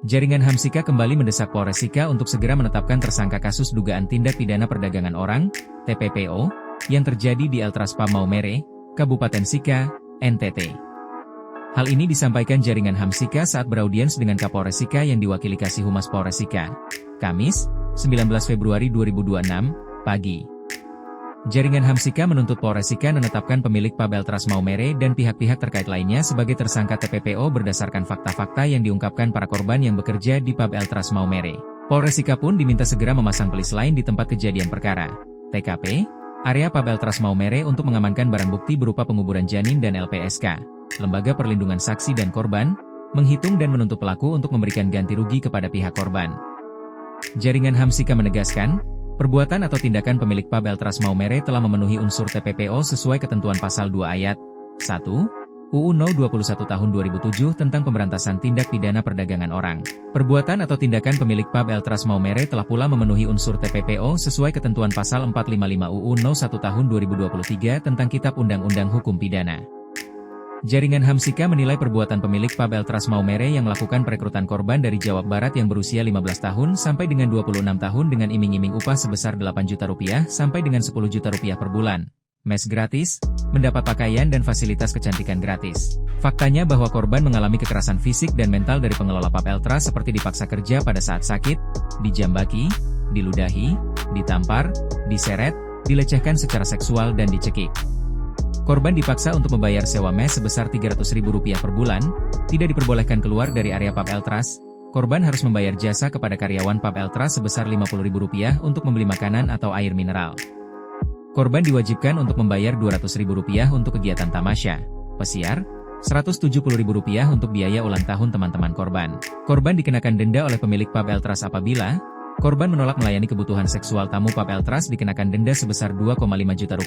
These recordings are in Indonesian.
Jaringan Hamsika kembali mendesak Polres Sika untuk segera menetapkan tersangka kasus dugaan tindak pidana perdagangan orang, TPPO, yang terjadi di Eltras Pam Maumere, Kabupaten Sika, NTT. Hal ini disampaikan Jaringan Hamsika saat beraudiens dengan Kapolres Sika yang diwakili Kasih Humas Polres Sika, Kamis, 19 Februari 2026, pagi. Jaringan Hamsika menuntut Polres Sika menetapkan pemilik pub Eltras Maumere dan pihak-pihak terkait lainnya sebagai tersangka TPPO berdasarkan fakta-fakta yang diungkapkan para korban yang bekerja di pub Eltras Maumere. Polres Sika pun diminta segera memasang pelis lain di tempat kejadian perkara, TKP, area pub Eltras Maumere untuk mengamankan barang bukti berupa penguburan janin dan LPSK, Lembaga Perlindungan Saksi dan Korban, menghitung dan menuntut pelaku untuk memberikan ganti rugi kepada pihak korban. Jaringan Hamsika menegaskan, perbuatan atau tindakan pemilik pub Eltras Maumere telah memenuhi unsur TPPO sesuai ketentuan pasal 2 ayat 1 UU No. 21 tahun 2007 tentang pemberantasan tindak pidana perdagangan orang. Perbuatan atau tindakan pemilik pub Eltras Maumere telah pula memenuhi unsur TPPO sesuai ketentuan pasal 455 UU No. 1 tahun 2023 tentang Kitab Undang-Undang Hukum Pidana. Jaringan Hamsika menilai perbuatan pemilik pub Eltras Maumere yang melakukan perekrutan korban dari Jawa Barat yang berusia 15 tahun sampai dengan 26 tahun dengan iming-iming upah sebesar 8 juta rupiah sampai dengan 10 juta rupiah per bulan, mes gratis, mendapat pakaian dan fasilitas kecantikan gratis. Faktanya bahwa korban mengalami kekerasan fisik dan mental dari pengelola pub Eltras seperti dipaksa kerja pada saat sakit, dijambaki, diludahi, ditampar, diseret, dilecehkan secara seksual dan dicekik. Korban dipaksa untuk membayar sewa mes sebesar Rp300.000 per bulan, tidak diperbolehkan keluar dari area pub Eltras. Korban harus membayar jasa kepada karyawan pub Eltras sebesar Rp50.000 untuk membeli makanan atau air mineral. Korban diwajibkan untuk membayar Rp200.000 untuk kegiatan tamasya, pesiar, Rp170.000 untuk biaya ulang tahun teman-teman korban. Korban dikenakan denda oleh pemilik pub Eltras apabila korban menolak melayani kebutuhan seksual tamu pub Eltras dikenakan denda sebesar Rp2,5 juta.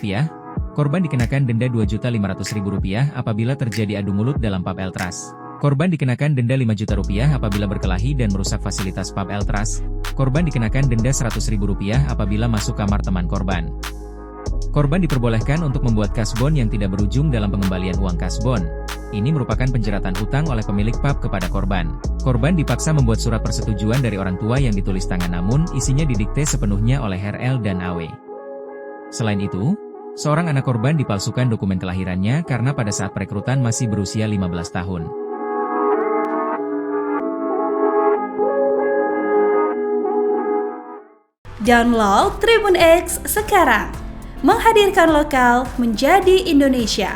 Korban dikenakan denda Rp2.500.000 apabila terjadi adu mulut dalam pub Eltras. Korban dikenakan denda Rp5 juta apabila berkelahi dan merusak fasilitas pub Eltras. Korban dikenakan denda Rp100.000 apabila masuk kamar teman korban. Korban diperbolehkan untuk membuat kasbon yang tidak berujung dalam pengembalian uang kasbon. Ini merupakan penjeratan utang oleh pemilik pub kepada korban. Korban dipaksa membuat surat persetujuan dari orang tua yang ditulis tangan namun isinya didikte sepenuhnya oleh RL dan AW. Selain itu, seorang anak korban dipalsukan dokumen kelahirannya karena pada saat perekrutan masih berusia 15 tahun. Download Tribun X sekarang, menghadirkan lokal menjadi Indonesia.